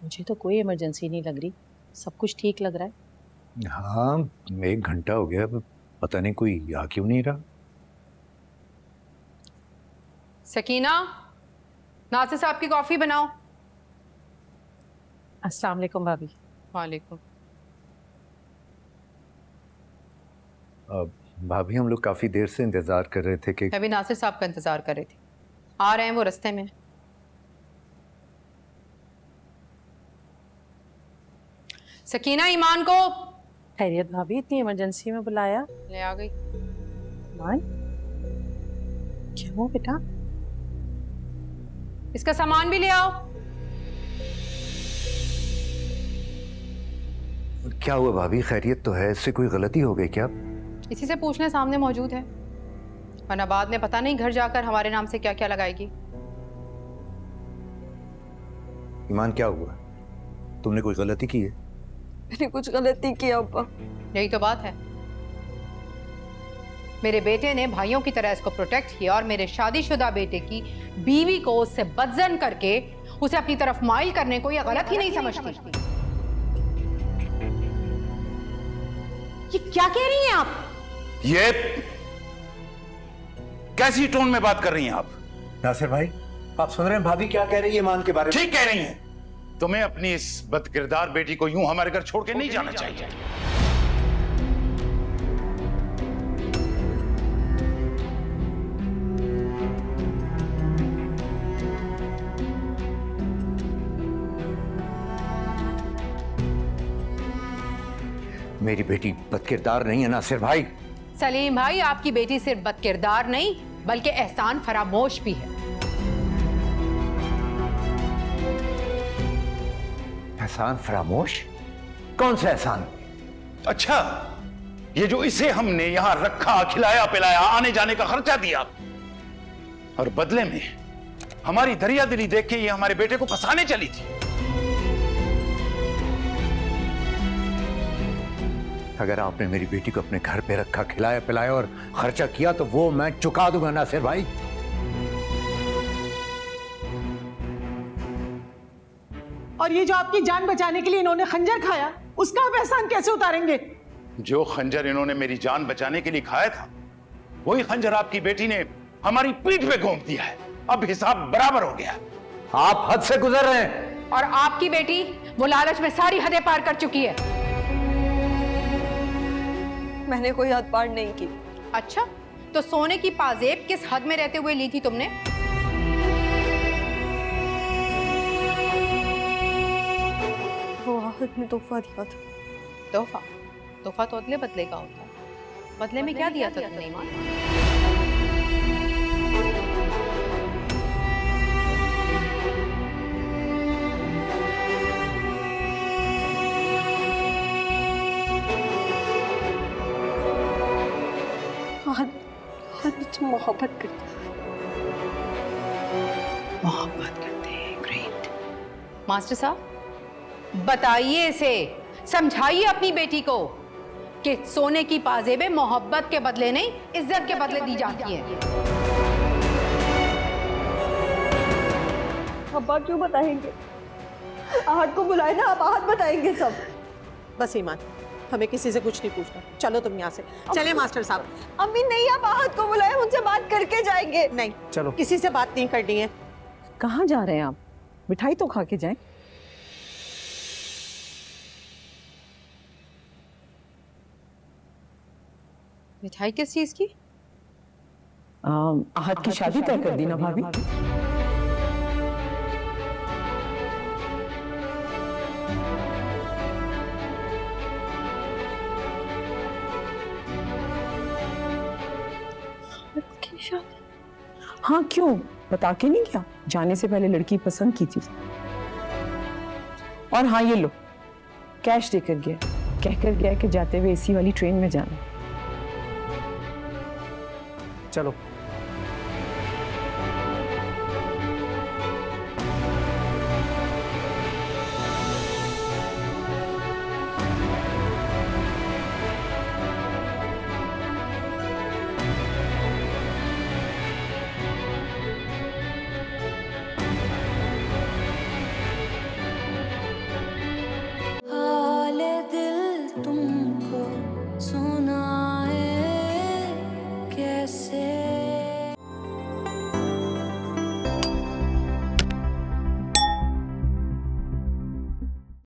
मुझे तो कोई इमरजेंसी नहीं लग रही, सब कुछ ठीक लग रहा है। हाँ, 1 घंटा हो गया, पता नहीं कोई आ क्यों नहीं रहा। सकीना, नासिर साहब की कॉफी बनाओ। अस्सलाम वालेकुम भाभी। वालेकुम। भाभी, हम लोग काफी देर से इंतजार कर रहे थे कि मैं भी नासिर साहब का इंतजार कर रही थी। आ रहे हैं वो रास्ते में। सकीना, ईमान को खैरियत भाभी, इतनी इमरजेंसी में बुलाया? ले आ गई। मान क्या हुआ बेटा? इसका सामान भी ले आओ। क्या हुआ भाभी? खैरियत तो है, इससे कोई गलती हो गई क्या? इसी से पूछने सामने मौजूद है, वरना बाद में पता नहीं घर जाकर हमारे नाम से क्या क्या लगाएगी। ईमान, क्या हुआ? तुमने कोई गलती की है? मैंने कुछ गलती की अब्बा। यही तो बात है। मेरे बेटे ने भाइयों की तरह इसको प्रोटेक्ट किया और मेरे शादीशुदा बेटे की बीवी को उससे बदजन करके उसे अपनी तरफ माइल करने को यह गलत ही नहीं समझती। ये क्या कह रही हैं आप? ये कैसी टोन में बात कर रही हैं आप? नासिर भाई, आप सुन रहे हैं भाभी क्या कह रही है ईमान के बारे में? ठीक कह रही हैं। तुम्हें अपनी इस बदकिरदार बेटी को यूं हमारे घर छोड़ के नहीं जाना चाहिए। मेरी बेटी बदकिरदार नहीं है नासिर भाई। सलीम भाई, आपकी बेटी सिर्फ बदकिरदार नहीं बल्कि एहसान फरामोश भी है। एहसान फरामोश? कौन सा एहसान? अच्छा, ये जो इसे हमने यहां रखा, खिलाया पिलाया, आने जाने का खर्चा दिया और बदले में हमारी दरिया दिली देख के ये हमारे बेटे को फंसाने चली थी। अगर आपने मेरी बेटी को अपने घर पे रखा, खिलाया पिलाया और खर्चा किया तो वो मैं चुका दूंगा नासिर भाई। और ये जो आपकी जान बचाने के लिए इन्होंने खंजर खाया, उसका आप एहसान कैसे उतारेंगे? जो खंजर इन्होंने मेरी जान बचाने के लिए खाया था, वही खंजर आपकी बेटी ने हमारी पीठ पे घोंप दिया है। अब हिसाब बराबर हो गया। आप हद से गुजर रहे हैं। और आपकी बेटी वो लालच में सारी हदें पार कर चुकी है। मैंने कोई हद पार नहीं की। अच्छा, तो सोने की पाजेब किस हद में रहते हुए ली थी तुमने? वो आहत ने तोहफा दिया था। तोहफा? तोहफा तो अदले बदले का होता है। बदले में क्या दिया था तुमने ईमान? मुझे मोहब्बत करता है। मोहब्बत करते हैं। ग्रेट। मास्टर साहब, बताइए इसे, समझाइए अपनी बेटी को कि सोने की पाजेबें मोहब्बत के बदले नहीं, इज्जत के बदले दी जाती हैं। अब्बा क्यों बताएंगे? आहत को बुलाए ना, आप आहत बताएंगे सब। बस ईमान, हमें किसी से कुछ नहीं पूछना। चलो तुम यहाँ से चले मास्टर साहब। अम्मी नहीं, आप आहत को बुलाए, उनसे बात करके जाएंगे। नहीं, चलो। किसी से बात नहीं करनी है। कहाँ जा रहे हैं आप? मिठाई तो खा के जाएं। मिठाई किस चीज की? आहत की शादी तय कर दी ना भाभी। हाँ, क्यों बता के नहीं गया? जाने से पहले लड़की पसंद की थी। और हाँ, ये लो, कैश देकर गया, कहकर गया कि जाते हुए एसी वाली ट्रेन में जाना। चलो। कैसे